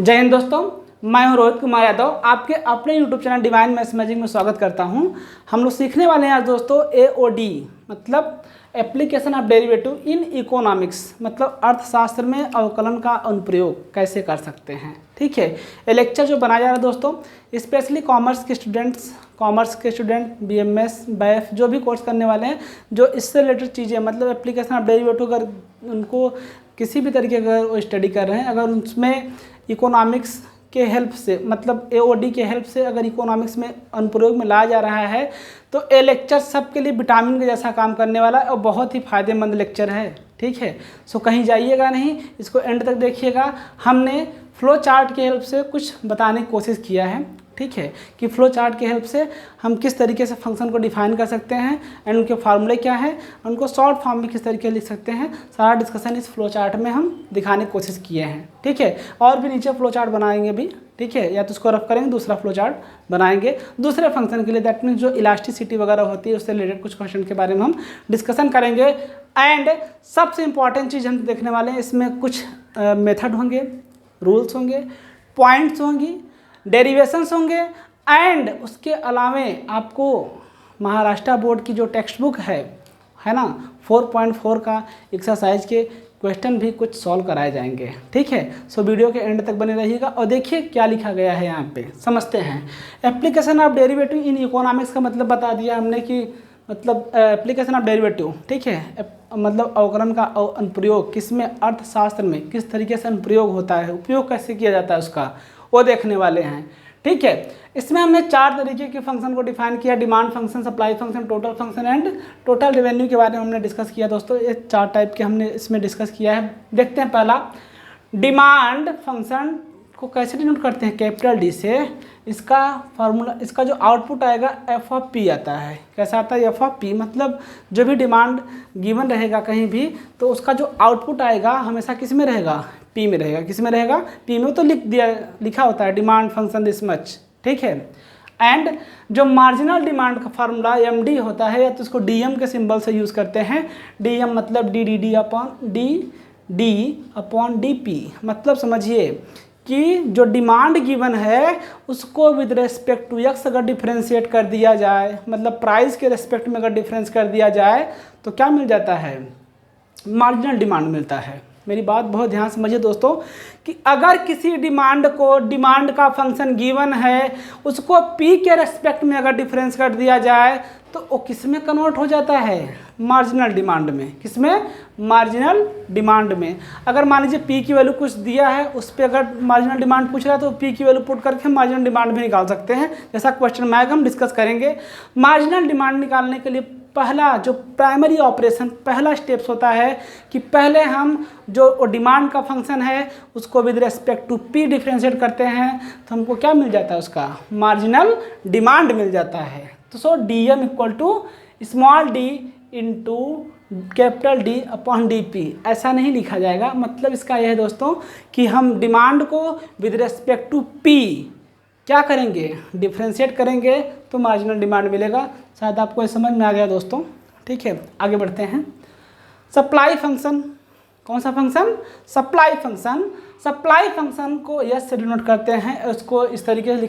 जय हिंद दोस्तों, मैं हूं रोहित कुमार यादव। आपके अपने YouTube channel divine maths magic में स्वागत करता हूं। हम लोग सीखने वाले हैं आज दोस्तों AOD मतलब application of derivative in economics, मतलब अर्थशास्त्र में अवकलन का अनुप्रयोग कैसे कर सकते हैं। ठीक है, ये लेक्चर जो बनाया जा रहा है दोस्तों स्पेशली कॉमर्स के स्टूडेंट BMS BAF जो भी कोर्स करने वाले हैं, जो इससे रिलेटेड चीज़ें मतलब एप्लीकेशन ऑफ डेरिवेटिव अगर उनको किसी भी तरीके का वो स्टडी कर रहे हैं, अगर उसमें इकोनॉमिक्स के हेल्प से मतलब AOD के हेल्प से अगर इकोनॉमिक्स में अनुप्रयोग में लाया जा रहा है तो ये लेक्चर सबके लिए विटामिन के जैसा काम करने वाला है और बहुत ही फायदेमंद लेक्चर है। ठीक है, सो कहीं जाइएगा नहीं, इसको एंड तक देखिएगा। हमने फ्लो चार्ट के हेल्प से कुछ बताने की कोशिश किया है। ठीक है, कि फ्लो चार्ट के हेल्प से हम किस तरीके से फंक्शन को डिफाइन कर सकते हैं एंड उनके फार्मूले क्या है, उनको शॉर्ट फॉर्म में किस तरीके से लिख सकते हैं, सारा डिस्कशन इस फ्लो चार्ट में हम दिखाने की कोशिश किए हैं। ठीक है, और भी नीचे फ्लो चार्ट बनाएंगे भी। ठीक है, या तो उसको रफ करेंगे, दूसरा फ्लो चार्ट बनाएंगे दूसरे फंक्शन के लिए, दैट मीन्स जो इलास्टिसिटी वगैरह होती है उससे रिलेटेड कुछ क्वेश्चन के बारे में हम डिस्कशन करेंगे। एंड सबसे इंपॉर्टेंट चीज़ हम देखने वाले हैं, इसमें कुछ मेथड होंगे, रूल्स होंगे, पॉइंट्स होंगी, डेरिवेशंस होंगे एंड उसके अलावे आपको महाराष्ट्र बोर्ड की जो टेक्स्ट बुक है ना 4.4 का एक्सरसाइज के क्वेश्चन भी कुछ सॉल्व कराए जाएंगे। ठीक है, सो वीडियो के एंड तक बने रहिएगा और देखिए क्या लिखा गया है यहाँ पे, समझते हैं। Application of derivative in economics का मतलब बता दिया हमने कि मतलब एप्लीकेशन ऑफ डेरिवेटिव, ठीक है, मतलब अवकलन का अनुप्रयोग किस में, अर्थशास्त्र में किस तरीके से अनुप्रयोग होता है, उपयोग कैसे किया जाता है उसका, वो देखने वाले हैं। ठीक है, इसमें हमने 4 तरीके के फंक्शन को डिफाइन किया, demand function, supply function, total function and total revenue के बारे में हमने डिस्कस किया दोस्तों। ये 4 टाइप के हमने इसमें डिस्कस किया है। देखते हैं पहला डिमांड फंक्शन को कैसे डिनोट करते हैं, कैपिटल D से। इसका फार्मूला, इसका जो आउटपुट आएगा F(P) आता है। कैसा आता है F(P)? मतलब जो भी डिमांड गिवन रहेगा कहीं भी तो उसका जो आउटपुट आएगा हमेशा किस में रहेगा, P में रहेगा। किस में रहेगा, P में। तो लिखा होता है डिमांड फंक्शन दिस मच। ठीक है, एंड जो मार्जिनल डिमांड का फार्मूला MD होता है, या तो उसको DM के सिंबल से यूज़ करते हैं। DM मतलब DD/DP, मतलब समझिए कि जो डिमांड गिवन है उसको विद रेस्पेक्ट टू x अगर डिफ्रेंशिएट कर दिया जाए, मतलब प्राइस के रेस्पेक्ट में अगर डिफरेंस कर दिया जाए तो क्या मिल जाता है, मार्जिनल डिमांड मिलता है। मेरी बात बहुत ध्यान से समझिए दोस्तों कि अगर किसी डिमांड को, डिमांड का फंक्शन गिवन है, उसको P के रेस्पेक्ट में अगर डिफरेंस कर दिया जाए तो वो किस में कन्वर्ट हो जाता है, मार्जिनल डिमांड में। किस में, मार्जिनल डिमांड में। अगर मान लीजिए P की वैल्यू कुछ दिया है, उस पर अगर मार्जिनल डिमांड पूछ रहा है तो P की वैल्यू पुट करके मार्जिनल डिमांड भी निकाल सकते हैं, जैसा क्वेश्चन में आएगा हम डिस्कस करेंगे। मार्जिनल डिमांड निकालने के लिए पहला जो प्राइमरी ऑपरेशन, पहला स्टेप्स होता है कि पहले हम जो डिमांड का फंक्शन है उसको with respect to P differentiate करते हैं तो हमको क्या मिल जाता है, उसका मार्जिनल डिमांड मिल जाता है। तो so DM equal to small d into capital D/DP, ऐसा नहीं लिखा जाएगा। मतलब इसका यह है दोस्तों कि हम डिमांड को विद रेस्पेक्ट टू P क्या करेंगे, डिफ्रेंशिएट करेंगे तो मार्जिनल डिमांड मिलेगा। शायद आपको ये समझ में आ गया दोस्तों। ठीक है, आगे बढ़ते हैं। सप्लाई फंक्शन, कौन सा function, supply function. Supply function को S से डिनोट करते हैं, उसको इस तरीके से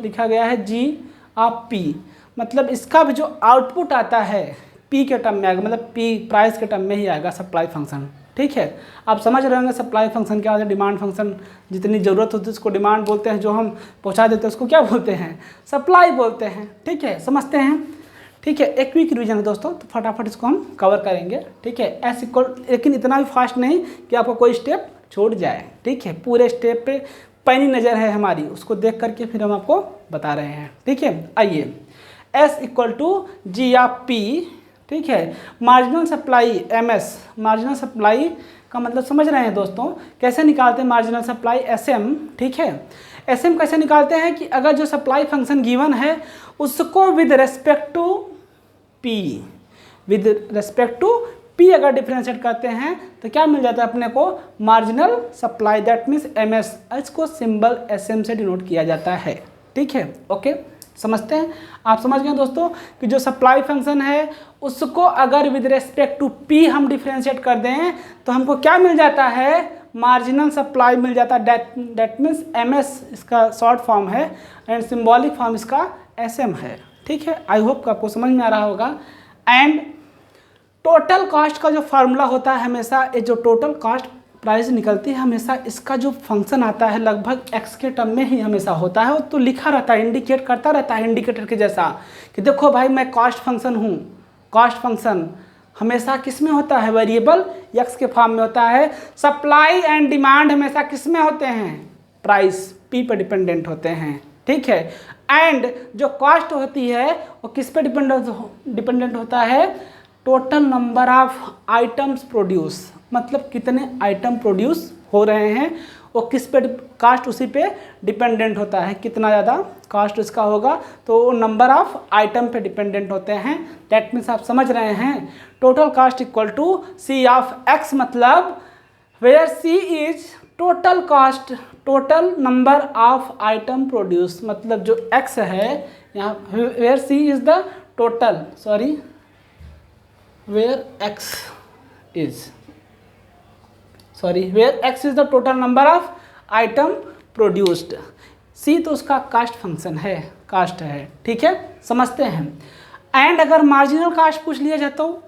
लिखा गया है G(P), मतलब इसका भी जो आउटपुट आता है P के टर्म में आएगा, मतलब P प्राइस के टर्म में ही आएगा सप्लाई फंक्शन। ठीक है, आप समझ रहे होंगे सप्लाई फंक्शन क्या होता है। डिमांड फंक्शन जितनी ज़रूरत होती है उसको डिमांड बोलते हैं, जो हम पहुंचा देते हैं उसको क्या बोलते हैं, सप्लाई बोलते हैं। ठीक है, समझते हैं। ठीक है, एक क्विक रिवीजन है दोस्तों, तो फटाफट इसको हम कवर करेंगे। ठीक है, S इक्वल, लेकिन इतना भी फास्ट नहीं कि आपको कोई स्टेप छूट जाए। ठीक है, पूरे स्टेप पे पैनी नज़र है हमारी, उसको देख करके फिर हम आपको बता रहे हैं। ठीक है, आइए, S इक्वल टू G(P). ठीक है, marginal supply MS, marginal supply का मतलब समझ रहे हैं दोस्तों, कैसे निकालते हैं मार्जिनल सप्लाई, SM। ठीक है, SM कैसे निकालते हैं कि अगर जो सप्लाई फंक्शन गिवन है उसको विद रेस्पेक्ट टू P अगर डिफ्रेंशिएट करते हैं तो क्या मिल जाता है अपने को, marginal supply, that means MS। इसको सिंबल SM से डिनोट किया जाता है। ठीक है, ओके, समझते हैं। आप समझ गए दोस्तों कि जो सप्लाई फंक्शन है उसको अगर विद रेस्पेक्ट टू P हम डिफ्रेंशिएट कर दें तो हमको क्या मिल जाता है, मार्जिनल सप्लाई मिल जाता है, दैट मीन्स MS इसका शॉर्ट फॉर्म है एंड सिंबॉलिक फॉर्म इसका SM है। ठीक है, आई होप आपको समझ में आ रहा होगा। एंड टोटल कॉस्ट का जो फार्मूला होता है हमेशा, ये जो टोटल कॉस्ट प्राइस निकलती है हमेशा इसका जो फंक्शन आता है लगभग x के टर्म में ही हमेशा होता है, तो लिखा रहता है, इंडिकेट करता रहता है इंडिकेटर के जैसा कि देखो भाई मैं कॉस्ट फंक्शन हूँ। कॉस्ट फंक्शन हमेशा किस में होता है, वेरिएबल x के फॉर्म में होता है। सप्लाई एंड डिमांड हमेशा किस में होते हैं, प्राइस P पर डिपेंडेंट होते हैं। ठीक है, एंड जो कॉस्ट होती है वो किस पे डिपेंडेंट होता है, total number of items produce, मतलब कितने आइटम प्रोड्यूस हो रहे हैं वो किस पे, कास्ट उसी पे डिपेंडेंट होता है। कितना ज़्यादा कास्ट इसका होगा तो नंबर ऑफ आइटम पे डिपेंडेंट होते हैं। दैट मीन्स आप समझ रहे हैं, total cost equal to C of X, मतलब where C is total cost, total number of item produce, मतलब जो X है यहाँ, where C is the total, sorry where X is the total number of item produced. C तो उसका cost function है, cast है। ठीक है, समझते हैं। एंड अगर मार्जिनल कास्ट पूछ लिया जाए तो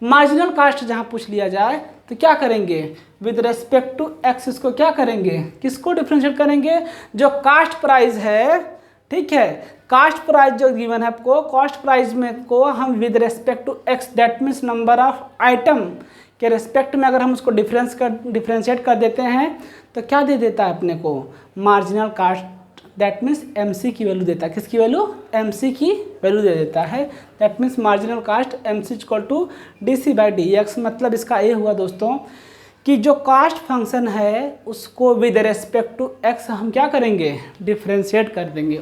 मार्जिनल कास्ट जहाँ पूछ लिया जाए तो क्या करेंगे, विद रेस्पेक्ट टू X इसको क्या करेंगे, किसको डिफ्रेंशिएट करेंगे, जो कास्ट प्राइस है। ठीक है, कास्ट प्राइस जो गिवन है आपको, कॉस्ट प्राइस में को हम with respect to X, that means number of item के रेस्पेक्ट में अगर हम उसको डिफ्रेंशिएट कर देते हैं तो क्या दे देता है अपने को, marginal cost, that means MC की वैल्यू देता है। किसकी वैल्यू, MC की वैल्यू दे देता है। That means marginal cost MC equal to DC/dx। मतलब इसका ये हुआ दोस्तों कि जो कास्ट फंक्शन है उसको विद रेस्पेक्ट टू X हम क्या करेंगे, डिफ्रेंशिएट कर देंगे।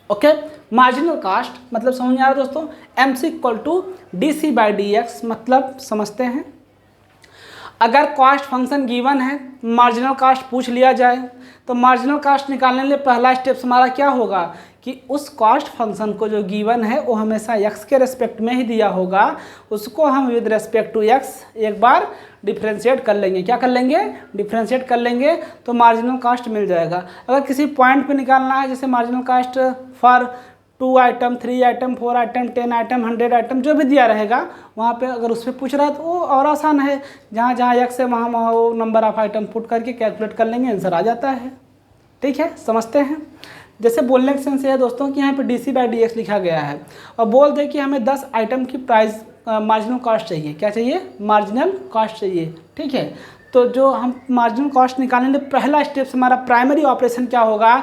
ओके, मार्जिनल कास्ट मतलब समझ में आ रहा है दोस्तों, MC इक्वल टू DC/dx। मतलब समझते हैं, अगर कॉस्ट फंक्शन गिवन है, मार्जिनल कास्ट पूछ लिया जाए तो मार्जिनल कास्ट निकालने के लिए पहला स्टेप हमारा क्या होगा कि उस कॉस्ट फंक्शन को जो गिवन है वो हमेशा x के रेस्पेक्ट में ही दिया होगा, उसको हम विद रेस्पेक्ट टू x एक बार डिफ्रेंशिएट कर लेंगे। क्या कर लेंगे, डिफ्रेंशिएट कर लेंगे तो मार्जिनल कास्ट मिल जाएगा। अगर किसी पॉइंट पे निकालना है, जैसे marginal cast for 2 item, 3 item, 4 item, 10 item, 100 item, जो भी दिया रहेगा वहाँ पे अगर उस पर पूछ रहा है तो वो और आसान है, जहाँ जहाँ x है वहाँ वहाँ वो नंबर ऑफ आइटम पुट करके कैलकुलेट कर लेंगे, आंसर आ जाता है। ठीक है, समझते हैं। जैसे बोलने का सेंस है दोस्तों कि यहाँ पे DC/dx लिखा गया है और बोल दे कि हमें 10 आइटम की प्राइस मार्जिनल कॉस्ट चाहिए। क्या चाहिए, मार्जिनल कॉस्ट चाहिए। ठीक है, तो जो हम मार्जिनल कॉस्ट निकालने के पहला स्टेप हमारा प्राइमरी ऑपरेशन क्या होगा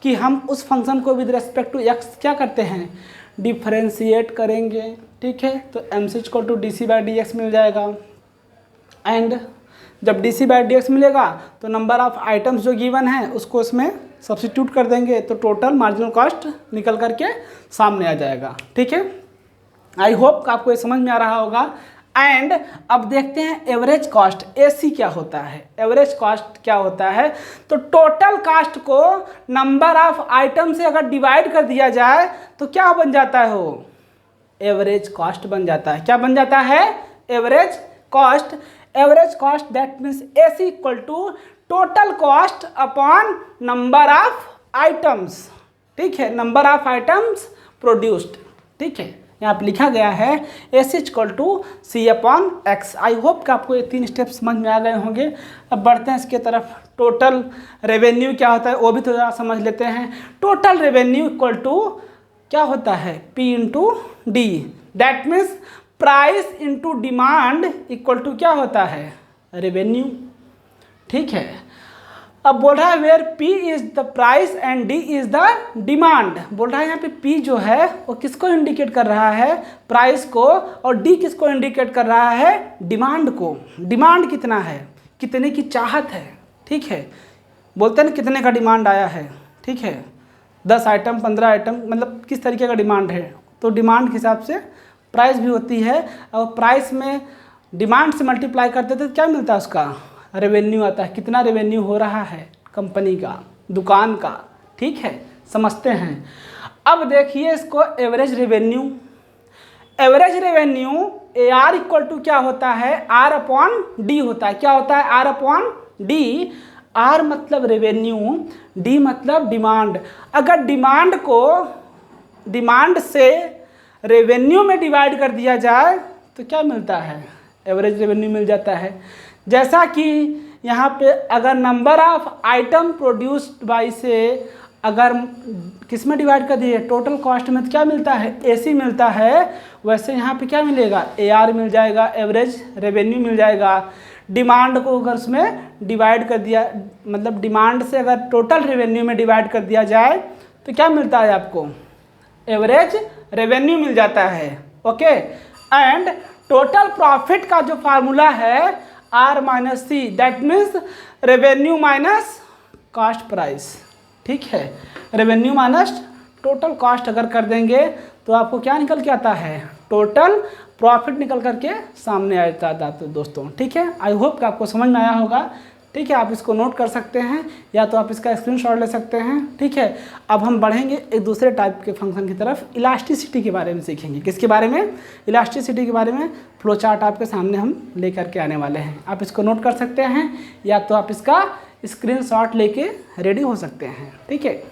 कि हम उस फंक्शन को विद रेस्पेक्ट टू x क्या करते हैं, डिफरेंशिएट करेंगे। ठीक है, तो MC इक्वल टू DC/dx मिल जाएगा। एंड जब DC/dx मिलेगा तो नंबर ऑफ आइटम्स जो गिवन है उसको इसमें सब्स्टिट्यूट कर देंगे तो टोटल मार्जिनल कॉस्ट निकल करके सामने आ जाएगा। ठीक है, आई होप आपको ये समझ में आ रहा होगा। एंड अब देखते हैं एवरेज कॉस्ट, AC क्या होता है। एवरेज कॉस्ट क्या होता है, तो टोटल कॉस्ट को नंबर ऑफ आइटम से अगर डिवाइड कर दिया जाए तो क्या बन जाता है, वो एवरेज कॉस्ट बन जाता है। क्या बन जाता है, average cost. Average cost that means AC equal to total cost upon number of items. ठीक है, नंबर ऑफ आइटम्स प्रोड्यूस्ड। ठीक है, यहाँ पे लिखा गया है AC equal to C/X। I hope कि आपको ये 3 स्टेप समझ में आ गए होंगे। अब बढ़ते हैं इसके तरफ। टोटल रेवेन्यू क्या होता है वो भी थोड़ा समझ लेते हैं। टोटल रेवेन्यू इक्वल टू क्या होता है, P into D, that means price into demand equal to क्या होता है, रेवेन्यू। ठीक है, अब बोल रहा है where P is the price and D is the demand. बोल रहा है यहाँ पे P जो है वो किसको इंडिकेट कर रहा है, प्राइस को, और D किसको इंडिकेट कर रहा है, डिमांड को। डिमांड कितना है, कितने की चाहत है। ठीक है, बोलते हैं ना कितने का डिमांड आया है। ठीक है, 10 आइटम, 15 आइटम, मतलब किस तरीके का डिमांड है। तो डिमांड के हिसाब से प्राइस भी होती है, और प्राइस में डिमांड से मल्टीप्लाई करते थे तो क्या मिलता है, उसका रेवेन्यू आता है। कितना रेवेन्यू हो रहा है कंपनी का, दुकान का। ठीक है, समझते हैं। अब देखिए इसको average revenue. Average revenue A R equal to क्या होता है, आर अपॉन डी होता है। क्या होता है, आर अपॉन डी। आर मतलब रेवेन्यू, डी मतलब डिमांड। अगर डिमांड को डिमांड से रेवेन्यू में डिवाइड कर दिया जाए तो क्या मिलता है, एवरेज रेवेन्यू मिल जाता है। जैसा कि यहाँ पे अगर number of item produced by से अगर किस में डिवाइड कर दिए, टोटल कॉस्ट में, तो क्या मिलता है, एसी मिलता है। वैसे यहाँ पे क्या मिलेगा, एआर मिल जाएगा, एवरेज रेवेन्यू मिल जाएगा। डिमांड को अगर उसमें डिवाइड कर दिया, मतलब डिमांड से अगर टोटल रेवेन्यू में डिवाइड कर दिया जाए तो क्या मिलता है आपको, एवरेज रेवेन्यू मिल जाता है। ओके, एंड टोटल प्रॉफिट का जो फार्मूला है R minus C, that means revenue minus cost price. ठीक है, रेवेन्यू माइनस टोटल कॉस्ट अगर कर देंगे तो आपको क्या निकल के आता है, टोटल प्रॉफिट निकल करके सामने आ जाता है दोस्तों। ठीक है, आई होप कि आपको समझ में आया होगा। ठीक है, आप इसको नोट कर सकते हैं या तो आप इसका स्क्रीनशॉट ले सकते हैं। ठीक है, अब हम बढ़ेंगे एक दूसरे टाइप के फंक्शन की तरफ। इलास्टिसिटी के बारे में सीखेंगे। किसके बारे में, इलास्टिसिटी के बारे में। फ्लो चार्ट आपके सामने हम लेकर के आने वाले हैं, आप इसको नोट कर सकते हैं या तो आप इसका स्क्रीनशॉट लेके रेडी हो सकते हैं। ठीक है,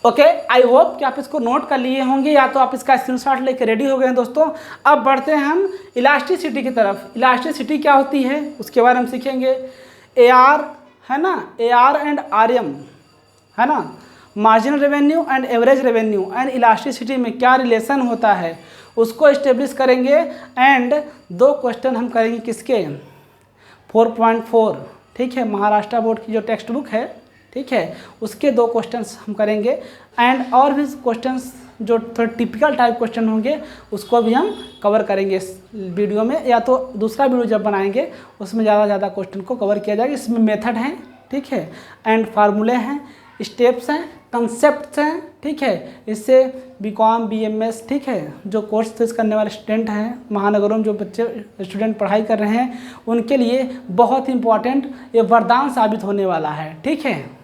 ओके, आई होप कि आप इसको नोट कर लिए होंगे या तो आप इसका स्क्रीनशॉट लेके रेडी हो गए हैं दोस्तों। अब बढ़ते हैं हम इलास्टिसिटी की तरफ। इलास्टिसिटी क्या होती है उसके बारे में सीखेंगे। ए आर है ना, A R and R M है ना, marginal revenue and average revenue and elasticity में क्या रिलेशन होता है उसको इस्टेब्लिश करेंगे। एंड 2 क्वेश्चन हम करेंगे किसके, 4.4। ठीक है, महाराष्ट्र बोर्ड की जो टेक्स्ट बुक है, ठीक है, उसके 2 क्वेश्चंस हम करेंगे। एंड और भी क्वेश्चंस जो थोड़े टिपिकल टाइप क्वेश्चन होंगे उसको भी हम कवर करेंगे इस वीडियो में, या तो दूसरा वीडियो जब बनाएंगे उसमें ज़्यादा क्वेश्चन को कवर किया जाएगा। इसमें मेथड हैं, ठीक है, एंड फार्मूले हैं, स्टेप्स हैं, कंसेप्ट्स हैं। ठीक है, इससे बीकॉम बीएमएस, ठीक है, जो कोर्स करने वाले स्टूडेंट हैं, महानगरों में जो बच्चे स्टूडेंट पढ़ाई कर रहे हैं उनके लिए बहुत इंपॉर्टेंट ये वरदान साबित होने वाला है। ठीक है,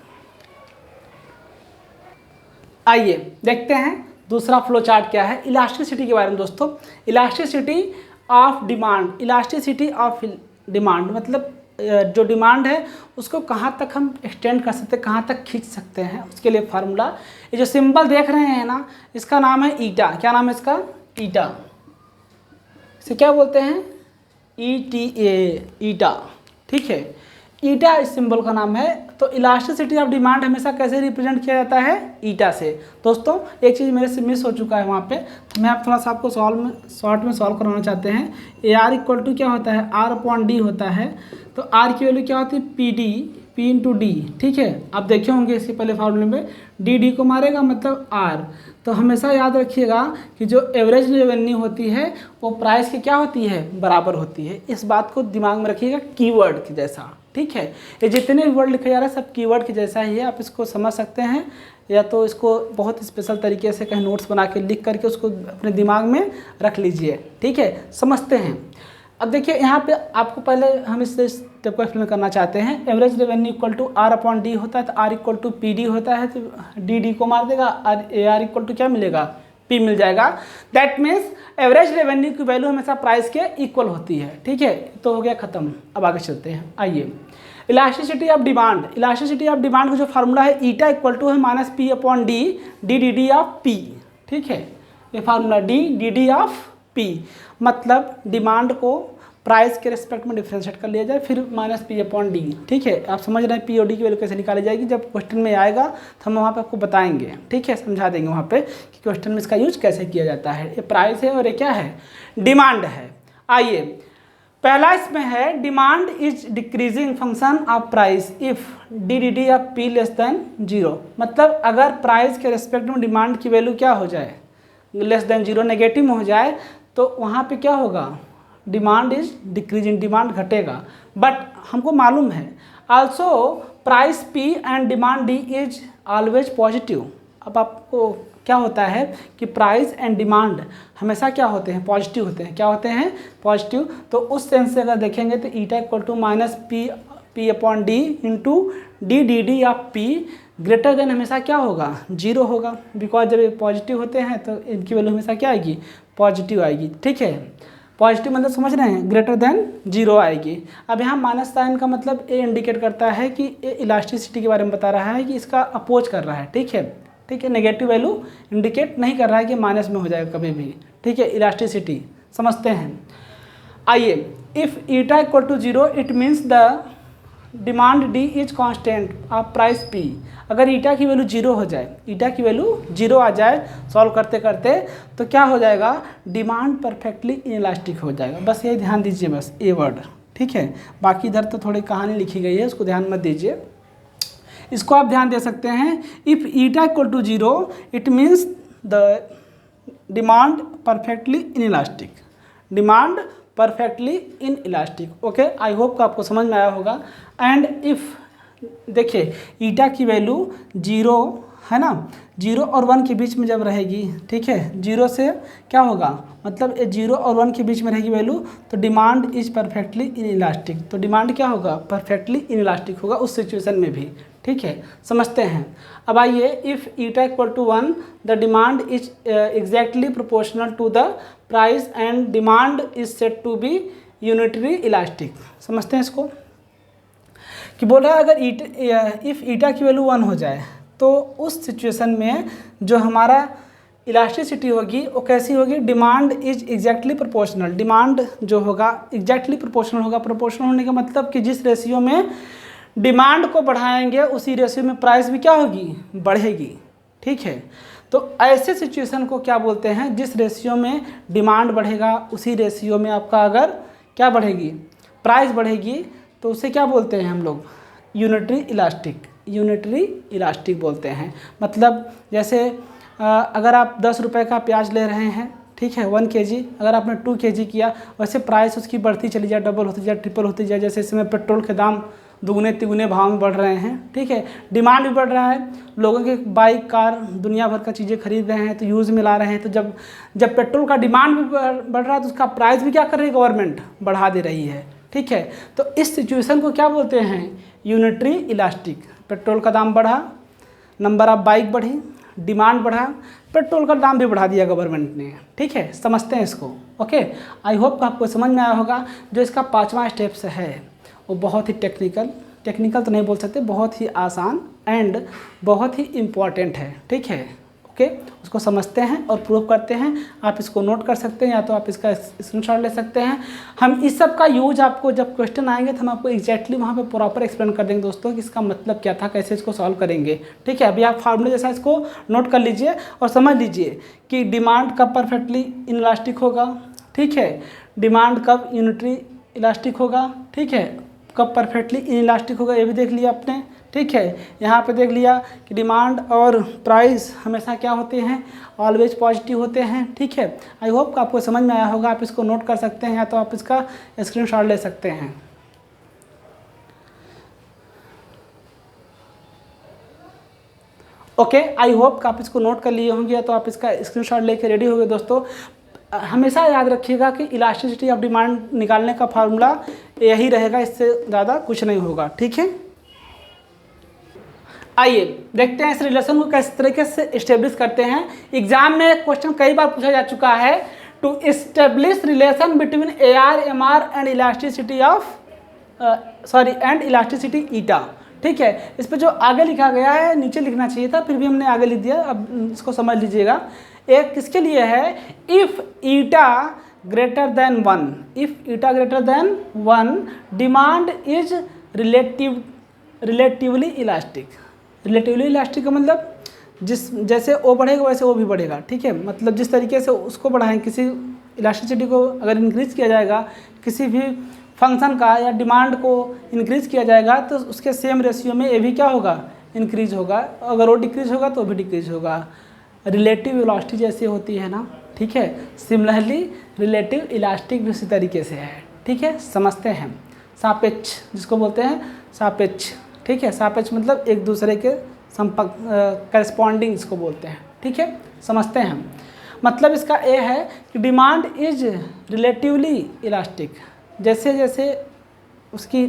आइए देखते हैं दूसरा फ्लो चार्ट क्या है इलास्टिसिटी के बारे में दोस्तों। Elasticity of demand, elasticity of demand मतलब जो डिमांड है उसको कहाँ तक हम एक्सटेंड कर सकते हैं, कहाँ तक खींच सकते हैं, उसके लिए फार्मूला। ये जो सिंबल देख रहे हैं ना, इसका नाम है ईटा। क्या नाम है इसका, ईटा। इसे क्या बोलते हैं, ETA, ईटा। ठीक है, ईटा इस सिंबल का नाम है। तो इलास्टिसिटी ऑफ डिमांड हमेशा कैसे रिप्रेजेंट किया जाता है, ईटा से। दोस्तों एक चीज़ मेरे से मिस हो चुका है वहाँ पे, तो मैं आप थोड़ा सा आपको शॉर्ट में सॉल्व कराना चाहते हैं। ए आर इक्वल टू क्या होता है, आर अपॉन डी होता है। तो आर की वैल्यू क्या होती है, पी इंटू डी। ठीक है, आप देखे होंगे इसके पहले फार्मूले में डी को मारेगा मतलब आर। तो हमेशा याद रखिएगा कि जो एवरेज रेवेन्यू होती है वो प्राइस की क्या होती है, बराबर होती है। इस बात को दिमाग में रखिएगा कीवर्ड के जैसा। ठीक है, ये जितने भी वर्ड लिखे जा रहे हैं सब कीवर्ड के जैसा ही है, आप इसको समझ सकते हैं या तो इसको बहुत स्पेशल तरीके से कहीं नोट्स बना के लिख करके उसको अपने दिमाग में रख लीजिए। ठीक है, समझते हैं। अब देखिए यहाँ पे आपको पहले हम इस स्टेप को एक्सप्लेन करना चाहते हैं। Average revenue equal to R upon D होता है, तो R equal to P D होता है, तो डी को मार देगा, आर इक्वल टू क्या मिलेगा, पी मिल जाएगा। दैट मीन्स एवरेज रेवेन्यू की वैल्यू हमेशा प्राइस के इक्वल होती है। ठीक है, तो हो गया ख़त्म। अब आगे चलते हैं। आइए, elasticity of demand. Elasticity of demand का जो फार्मूला है ईटा इक्वल टू है minus P upon D, D of P. ठीक है, ये फार्मूला डी ऑफ पी मतलब डिमांड को प्राइस के रिस्पेक्ट में डिफ्रेंशिएट कर लिया जाए, फिर माइनस पी अपॉन डी। ठीक है, आप समझ रहे हैं पी और डी की वैल्यू कैसे निकाली जाएगी। जब क्वेश्चन में आएगा तो हम वहाँ पे आपको बताएंगे। ठीक है, समझा देंगे वहाँ पे कि क्वेश्चन में इसका यूज कैसे किया जाता है। ये प्राइस है और ये क्या है, डिमांड है। आइए, पहला इसमें है demand is decreasing function of price if D of P less than 0। मतलब अगर प्राइस के रिस्पेक्ट में डिमांड की वैल्यू क्या हो जाए, लेस देन 0, नेगेटिव में हो जाए, तो वहाँ पे क्या होगा, डिमांड इज डिक्रीजिंग, डिमांड घटेगा। बट हमको मालूम है also price P and demand D is always positive. अब आपको क्या होता है कि प्राइस एंड डिमांड हमेशा क्या होते हैं, पॉजिटिव होते हैं। क्या होते हैं, पॉजिटिव। तो उस सेंस से अगर देखेंगे तो eta equal to minus P P/D into D of P greater than हमेशा क्या होगा, 0 होगा, बिकॉज जब ये पॉजिटिव होते हैं तो इनकी वैल्यू हमेशा क्या आएगी, पॉजिटिव आएगी। ठीक है, पॉजिटिव मतलब समझ रहे हैं, ग्रेटर देन 0 आएगी। अब यहाँ माइनस साइन का मतलब ए इंडिकेट करता है कि ए इलास्टिसिटी के बारे में बता रहा है कि इसका अपोज कर रहा है। ठीक है, ठीक है, नेगेटिव वैल्यू इंडिकेट नहीं कर रहा है कि माइनस में हो जाएगा कभी भी। ठीक है, इलास्टिसिटी समझते हैं। आइए, if eta equal to 0 it means the demand D is constant of price P. अगर ईटा की वैल्यू 0 हो जाए, ईटा की वैल्यू 0 आ जाए सॉल्व करते करते, तो क्या हो जाएगा, डिमांड परफेक्टली इनइलास्टिक हो जाएगा। बस ये ध्यान दीजिए, बस ए वर्ड। ठीक है, बाकी इधर तो थोड़ी कहानी लिखी गई है, उसको ध्यान मत दीजिए, इसको आप ध्यान दे सकते हैं। If eta equal to 0 it means the demand perfectly inelastic, demand perfectly inelastic. Okay, I hope कि आपको समझ में आया होगा। एंड इफ़ देखिए ईटा की वैल्यू 0 है ना, 0 और 1 के बीच में जब रहेगी, ठीक है, 0 से क्या होगा, मतलब 0 और 1 के बीच में रहेगी वैल्यू, तो demand is perfectly in elastic. तो डिमांड क्या होगा, परफेक्टली इन इलास्टिक होगा उस सिचुएशन में भी। ठीक है, समझते हैं। अब आइए, if eta equal to 1 the demand is exactly proportional to the price and demand is set to be unitary elastic. समझते हैं इसको, कि बोल रहा है अगर इफ़ ईटा की वैल्यू 1 हो जाए तो उस सिचुएशन में जो हमारा इलास्टिसिटी होगी वो कैसी होगी, demand is exactly proportional. Demand जो होगा एग्जैक्टली प्रोपोर्शनल होगा। प्रोपोर्शनल होने का मतलब कि जिस रेशियो में डिमांड को बढ़ाएंगे उसी रेशियो में प्राइस भी क्या होगी, बढ़ेगी। ठीक है, तो ऐसे सिचुएशन को क्या बोलते हैं, जिस रेशियो में डिमांड बढ़ेगा उसी रेशियो में आपका अगर क्या बढ़ेगी, प्राइस बढ़ेगी, तो उसे क्या बोलते हैं हम लोग, यूनिटरी इलास्टिक। यूनिटरी इलास्टिक बोलते हैं। मतलब जैसे अगर आप 10 रुपये का प्याज ले रहे हैं, ठीक है, 1 kg, अगर आपने 2 kg किया, वैसे प्राइस उसकी बढ़ती चली जाए, डबल होती जाए, ट्रिपल होती जाए। जैसे इस समय पेट्रोल के दाम दुगने तिगुने भाव में बढ़ रहे हैं। ठीक है, डिमांड भी बढ़ रहा है, लोगों के बाइक कार दुनिया भर का चीज़ें खरीद रहे हैं, तो यूज़ में ला रहे हैं। तो जब पेट्रोल का डिमांड भी बढ़ रहा है तो उसका प्राइस भी क्या कर रही है, गवर्नमेंट बढ़ा दे रही है। ठीक है, तो इस सिचुएशन को क्या बोलते हैं, यूनिटरी इलास्टिक। पेट्रोल का दाम बढ़ा, नंबर ऑफ बाइक बढ़ी, डिमांड बढ़ा, पेट्रोल का दाम भी बढ़ा दिया गवर्नमेंट ने। ठीक है, समझते हैं इसको। ओके, आई होप आपको समझ में आया होगा। जो इसका 5वां स्टेप्स है वो बहुत ही टेक्निकल तो नहीं बोल सकते, बहुत ही आसान एंड बहुत ही इम्पॉर्टेंट है। ठीक है, ओके, उसको समझते हैं और प्रूव करते हैं। आप इसको नोट कर सकते हैं या तो आप इसका स्क्रीनशॉट ले सकते हैं। हम इस सब का यूज आपको जब क्वेश्चन आएंगे तो हम आपको एग्जैक्टली वहाँ पे प्रॉपर एक्सप्लेन कर देंगे दोस्तों कि इसका मतलब क्या था, कैसे इसको सॉल्व करेंगे। ठीक है, अभी आप फार्मूले जैसा इसको नोट कर लीजिए और समझ लीजिए कि डिमांड कब परफेक्टली इनइलास्टिक होगा। ठीक है, डिमांड कब यूनिटरी इलास्टिक होगा। ठीक है, कब परफेक्टली इनइलास्टिक होगा ये भी देख लिया आपने। ठीक है, यहाँ पे देख लिया कि डिमांड और प्राइस हमेशा क्या होते हैं, ऑलवेज पॉजिटिव होते हैं। ठीक है, आई होप कि आपको समझ में आया होगा। आप इसको नोट कर सकते हैं या तो आप इसका स्क्रीनशॉट ले सकते हैं। ओके, आई होप कि आप इसको नोट कर लिए होंगे या तो आप इसका स्क्रीनशॉट लेके रेडी हो गए। दोस्तों हमेशा याद रखिएगा कि इलास्टिसिटी ऑफ डिमांड निकालने का फार्मूला यही रहेगा, इससे ज़्यादा कुछ नहीं होगा। ठीक है, आइए देखते हैं इस रिलेशन को किस तरीके से इस्टेब्लिश करते हैं। एग्जाम में क्वेश्चन कई बार पूछा जा चुका है, to establish relation between AR/MR and elasticity of and elasticity eta. ठीक है, इस पर जो आगे लिखा गया है नीचे लिखना चाहिए था, फिर भी हमने आगे लिख दिया। अब इसको समझ लीजिएगा। एक किसके लिए है, if eta greater than 1, if eta greater than 1 demand is relatively elastic. Relatively elastic का मतलब जैसे ओ बढ़ेगा वैसे ओ भी बढ़ेगा। ठीक है, मतलब जिस तरीके से उसको बढ़ाएं, किसी इलास्टिसिटी को अगर इंक्रीज़ किया जाएगा, किसी भी फंक्शन का या डिमांड को इंक्रीज़ किया जाएगा तो उसके सेम रेशियो में ये भी क्या होगा, इंक्रीज़ होगा। अगर वो डिक्रीज़ होगा तो भी डिक्रीज़ होगा। रिलेटिव वेलोसिटी जैसे होती है ना, ठीक है, सिमिलरली रिलेटिव इलास्टिक भी उसी तरीके से है। ठीक है, समझते हैं। सापेक्ष जिसको बोलते हैं सापेक्ष। ठीक है, सापेक्ष मतलब एक दूसरे के संपर्क, करस्पॉन्डिंग इसको बोलते हैं। ठीक है, समझते हैं। मतलब इसका ये है कि डिमांड इज रिलेटिवली इलास्टिक। जैसे जैसे उसकी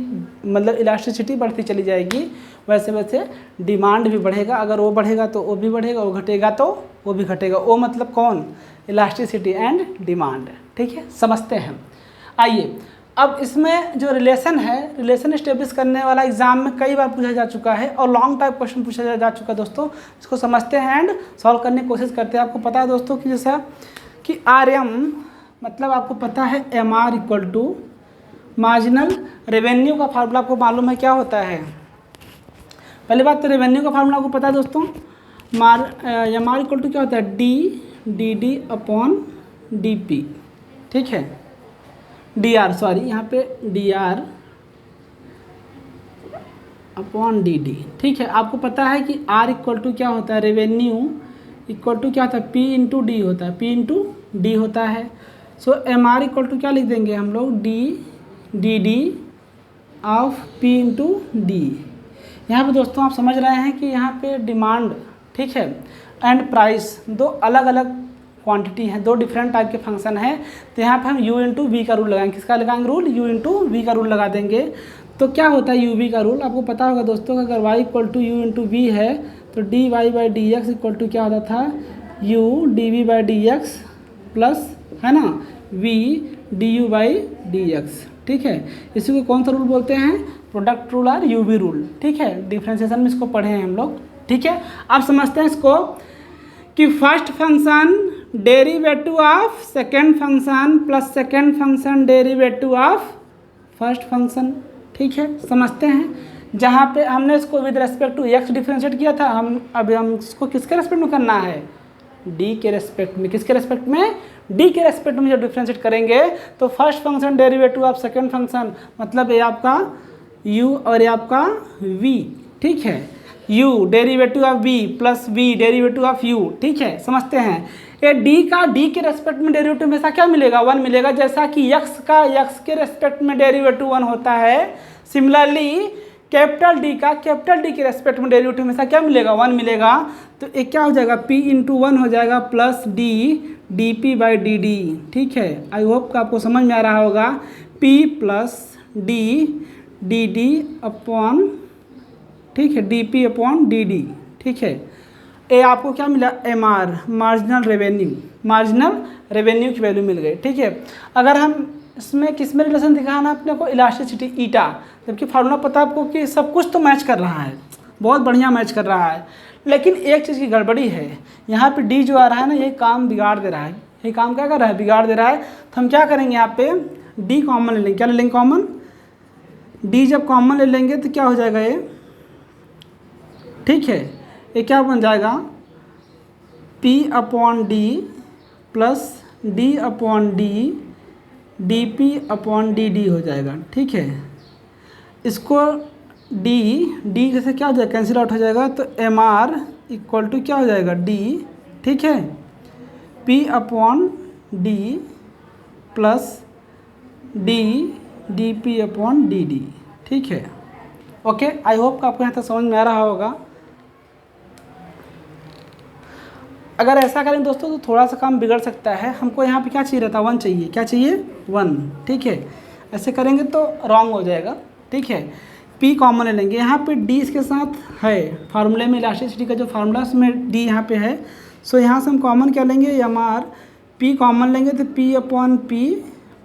मतलब इलास्टिसिटी बढ़ती चली जाएगी, वैसे वैसे डिमांड भी बढ़ेगा। अगर वो बढ़ेगा तो वो भी बढ़ेगा, वो घटेगा तो वो भी घटेगा। वो मतलब कौन? Elasticity and demand. ठीक है, समझते हैं। आइए अब इसमें जो रिलेशन है, रिलेशन इस्टेब्लिश करने वाला एग्जाम में कई बार पूछा जा चुका है और लॉन्ग टाइप क्वेश्चन पूछा जा चुका है दोस्तों। इसको समझते हैं एंड सॉल्व करने की कोशिश करते हैं। आपको पता है दोस्तों कि जैसा कि RM मतलब आपको पता है MR equal to marginal revenue का फार्मूला आपको मालूम है क्या होता है। पहली बात तो रेवेन्यू का फार्मूला आपको पता है दोस्तों, MR इक्वल टू क्या होता है? DD upon DP। ठीक है, DR सॉरी यहाँ पे DR अपॉन DD। ठीक है, आपको पता है कि R इक्वल टू क्या होता है? रेवेन्यू इक्वल टू क्या होता है? P इंटू डी होता है, P इंटू डी होता है। सो MR इक्वल टू क्या लिख देंगे हम लोग? DD of P into D. यहाँ पे दोस्तों आप समझ रहे हैं कि यहाँ पे डिमांड, ठीक है, एंड प्राइस दो अलग अलग क्वांटिटी है, दो डिफरेंट टाइप के फंक्शन है। तो यहाँ पे हम U इंटू वी का रूल लगाएंगे। किसका लगाएंगे रूल? U इंटू वी का रूल लगा देंगे। तो क्या होता है UV का रूल? आपको पता होगा दोस्तों कि अगर y equal to U into V है तो dy by D X equal to क्या होता था? U dv by D X plus, है ना, v du by D X. ठीक है, इसी को कौन सा रूल बोलते हैं? प्रोडक्ट रूल और UV रूल। ठीक है, डिफ्रेंशिएशन में इसको पढ़े हैं हम लोग। ठीक है, अब समझते हैं इसको कि first function derivative of second function plus second function derivative of first function. ठीक है, समझते हैं। जहाँ पे हमने इसको with respect to x differentiate किया था, हम इसको किसके रेस्पेक्ट में करना है? d के रेस्पेक्ट में। किसके रेस्पेक्ट में? d के रेस्पेक्ट में जब डिफ्रेंशिएट करेंगे तो first function derivative of second function मतलब ये आपका u और ये आपका v। ठीक है, u derivative of v plus v derivative of u। ठीक है, समझते हैं। ये d के रेस्पेक्ट में डेरिवेटिव हमेशा क्या मिलेगा? 1 मिलेगा। जैसा कि x के रेस्पेक्ट में डेरिवेटिव 1 होता है, सिमिलरली कैपिटल D के रेस्पेक्ट में डेरिवेटिव हमेशा क्या मिलेगा? 1 मिलेगा। तो एक क्या हो जाएगा? P इंटू 1 हो जाएगा प्लस DP बाई DD। ठीक है, आई होप कि आपको समझ में आ रहा होगा। P प्लस DD अपॉन, ठीक है, DP अपॉन DD। ठीक है, ए आपको क्या मिला? MR मार्जिनल रेवेन्यू की वैल्यू मिल गई। ठीक है, अगर हम इसमें किस में रिलेशन दिखाना अपने को? इलास्टिसिटी ईटा। जबकि फार्मूला पता है आपको कि सब कुछ तो मैच कर रहा है, बहुत बढ़िया मैच कर रहा है, लेकिन एक चीज़ की गड़बड़ी है। यहाँ पे डी जो आ रहा है ना, ये काम बिगाड़ दे रहा है। ये काम क्या कर रहा है? बिगाड़ दे रहा है। तो हम क्या करेंगे? यहाँ पे डी कॉमन ले लेंगे। क्या ले लेंगे? कॉमन। डी जब कॉमन ले लेंगे तो क्या हो जाएगा ये? ठीक है, ये क्या बन जाएगा? P upon D plus D upon D DP upon DD हो जाएगा। ठीक है, इसको D जैसे क्या हो जाएगा? कैंसिल आउट हो जाएगा। तो MR इक्वल टू क्या हो जाएगा? D। ठीक है, P upon D plus DP upon DD। ठीक है, ओके, आई होप आपको यहाँ तक समझ में आ रहा होगा। अगर ऐसा करें दोस्तों तो थोड़ा सा काम बिगड़ सकता है। हमको यहाँ पे क्या चाहिए रहता? 1 चाहिए। क्या चाहिए? 1। ठीक है, ऐसे करेंगे तो रॉन्ग हो जाएगा। ठीक है, P कॉमन ले लेंगे। यहाँ पे D इसके साथ है फार्मूले में, इलास्टिसिटी का जो फार्मूला उसमें D यहाँ पे है। सो यहाँ से हम कॉमन क्या लेंगे? MR। P कॉमन लेंगे तो P upon P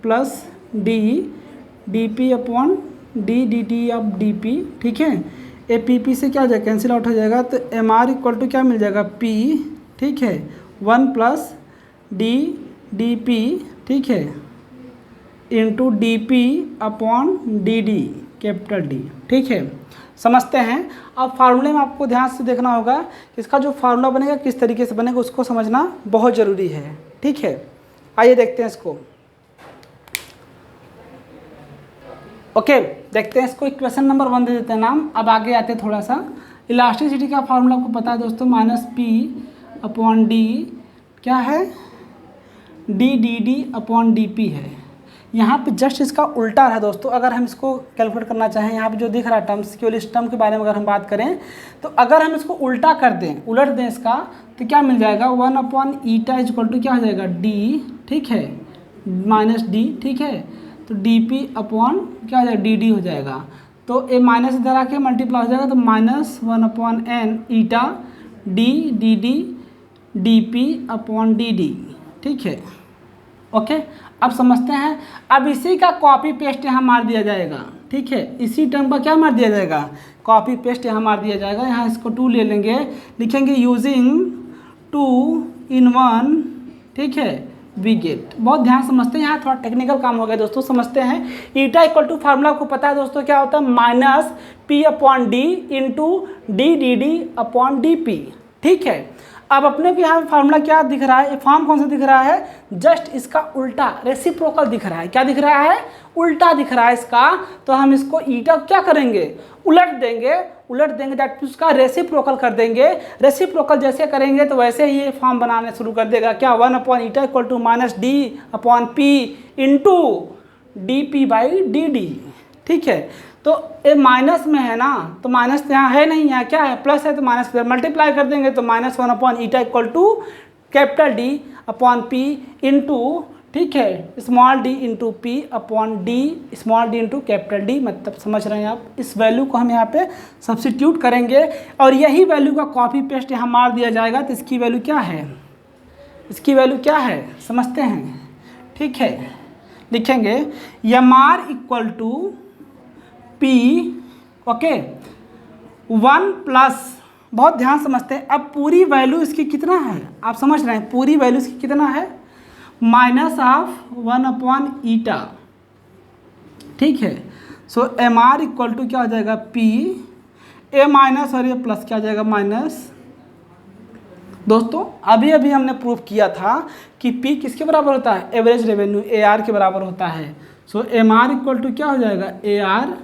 plus DP upon DD of DP। ठीक है, ए PP से क्या हो जाएगा? कैंसिल आउट हो जाएगा। तो MR इक्वल टू क्या मिल जाएगा? P। ठीक है, 1 प्लस DP, ठीक है, into DP upon DD capital D। ठीक है, समझते हैं। अब फार्मूले में आपको ध्यान से देखना होगा कि इसका जो फार्मूला बनेगा किस तरीके से बनेगा, उसको समझना बहुत ज़रूरी है। ठीक है, आइए देखते हैं इसको। ओके, देखते हैं इसको। इक्वेशन नंबर 1 दे देते हैं नाम। अब आगे आते हैं थोड़ा सा। इलास्टिसिटी का फार्मूला आपको पता है दोस्तों, माइनस P अपॉन D क्या है? DD अपॉन DP है। यहाँ पे जस्ट इसका उल्टा है दोस्तों। अगर हम इसको कैलकुलेट करना चाहें, यहाँ पे जो दिख रहा है टर्म्स, केवल इस टर्म के बारे में अगर हम बात करें तो अगर हम इसको उल्टा कर दें, उलट दें इसका, तो क्या मिल जाएगा? 1 अपॉन ईटा इक्वल टू क्या हो जाएगा? D। ठीक है, माइनस D। ठीक है, तो तो डी पी अपॉन क्या हो जाएगा, डी डी हो जाएगा। तो ए माइनस इधर आके मल्टीप्लाई हो जाएगा, तो -1/n eta D D D D P upon D D. ठीक है, ओके। अब समझते हैं, अब इसी का कॉपी पेस्ट यहाँ मार दिया जाएगा। ठीक है, इसी टर्म का क्या मार दिया जाएगा, कॉपी पेस्ट यहाँ मार दिया जाएगा। यहाँ इसको 2 ले लेंगे, लिखेंगे यूजिंग 2 in 1। ठीक है, वी गेट। बहुत ध्यान समझते हैं, यहाँ थोड़ा टेक्निकल काम हो गया दोस्तों, समझते हैं। ईटा इक्वल टू फार्मूला आपको पता है दोस्तों क्या होता है, minus P upon D into D D D upon D P. ठीक है, अब अपने को यहाँ फार्मूला क्या दिख रहा है, फॉर्म कौन सा दिख रहा है, जस्ट इसका उल्टा रेसिप्रोकल दिख रहा है। क्या दिख रहा है, उल्टा दिख रहा है इसका। तो हम इसको ईटा क्या करेंगे, उलट देंगे दैट उसका रेसिप्रोकल कर देंगे। रेसिप्रोकल जैसे करेंगे तो वैसे ही ये फॉर्म बनाने शुरू कर देगा। क्या 1 upon eta equal to minus D upon P into D P by D D. ठीक है, तो ये माइनस में है ना, तो माइनस यहाँ है नहीं, यहाँ क्या है, प्लस है, तो माइनस मल्टीप्लाई कर देंगे तो -1 upon eta equal to capital D upon P into, ठीक है, small D into P upon D small D into capital D. मतलब समझ रहे हैं आप, इस वैल्यू को हम यहाँ पे सब्स्टिट्यूट करेंगे और यही वैल्यू का कॉपी पेस्ट यहाँ मार दिया जाएगा। तो इसकी वैल्यू क्या है, इसकी वैल्यू क्या है समझते हैं। ठीक है, लिखेंगे M R equal to P, okay, 1 plus, बहुत ध्यान समझते हैं। अब पूरी वैल्यू इसकी कितना है, आप समझ रहे हैं, पूरी वैल्यू इसकी कितना है, माइनस ऑफ 1 अपॉन ईटा। ठीक है, सो एम आर इक्वल टू क्या हो जाएगा, पी, ए माइनस और ये प्लस क्या हो जाएगा, माइनस। दोस्तों अभी अभी हमने प्रूव किया था कि पी किसके बराबर होता है, एवरेज रेवेन्यू, ए आर के बराबर होता है। सो एम आर इक्वल टू क्या हो जाएगा, A R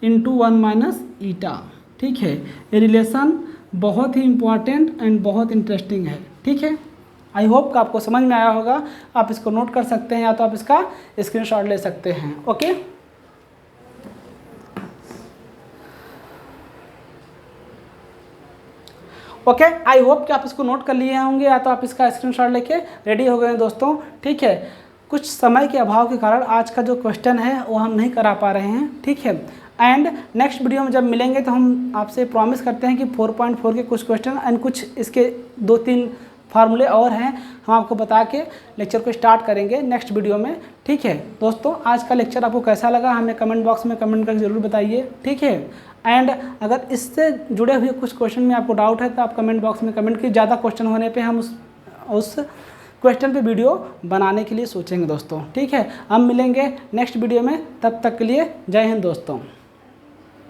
into 1 minus eta. ठीक है, ये रिलेशन बहुत ही इंपॉर्टेंट एंड बहुत इंटरेस्टिंग है। ठीक है, आई होप कि आपको समझ में आया होगा। आप इसको नोट कर सकते हैं या तो आप इसका स्क्रीनशॉट ले सकते हैं। ओके, ओके, आई होप कि आप इसको नोट कर लिए होंगे या तो आप इसका स्क्रीनशॉट लेके रेडी हो गए हैं दोस्तों। ठीक है, कुछ समय के अभाव के कारण आज का जो क्वेश्चन है वो हम नहीं करा पा रहे हैं। ठीक है, एंड नेक्स्ट वीडियो में जब मिलेंगे तो हम आपसे प्रॉमिस करते हैं कि 4.4 के कुछ क्वेश्चन एंड कुछ इसके 2-3 फार्मूले और हैं, हम आपको बता के लेक्चर को स्टार्ट करेंगे नेक्स्ट वीडियो में। ठीक है दोस्तों, आज का लेक्चर आपको कैसा लगा हमें कमेंट बॉक्स में कमेंट करके ज़रूर बताइए। ठीक है, एंड अगर इससे जुड़े हुए कुछ क्वेश्चन में आपको डाउट है तो आप कमेंट बॉक्स में कमेंट कीजिए। ज़्यादा क्वेश्चन होने पे हम उस क्वेश्चन पे वीडियो बनाने के लिए सोचेंगे दोस्तों। ठीक है, हम मिलेंगे नेक्स्ट वीडियो में, तब तक के लिए जय हिंद दोस्तों।